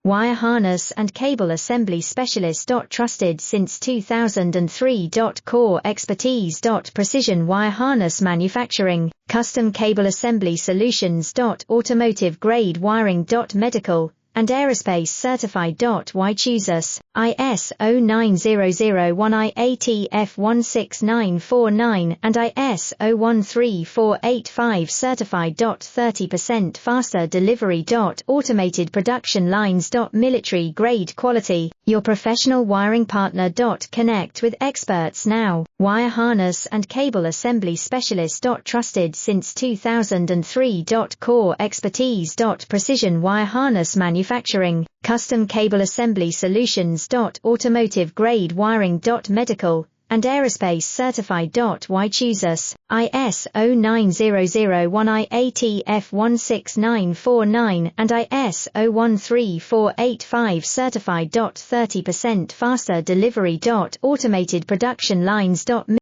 Wire harness and cable assembly specialist. Trusted since 2003. Core expertise. Precision wire harness manufacturing, custom cable assembly solutions. Automotive grade wiring. Medical and aerospace certified. Why choose us? ISO 9001 IATF 16949 and ISO 13485 certified. 30% faster delivery. Automated production lines. Military grade quality, your professional wiring partner. Connect with experts now. Wire harness and cable assembly specialist. Trusted since 2003. Core expertise. Precision wire harness manufacturing, custom cable assembly solutions. Automotive grade wiring. Medical and aerospace certified. Why choose us? ISO 9001 IATF 16949 and ISO 13485 certified. 30% faster delivery. Automated production lines.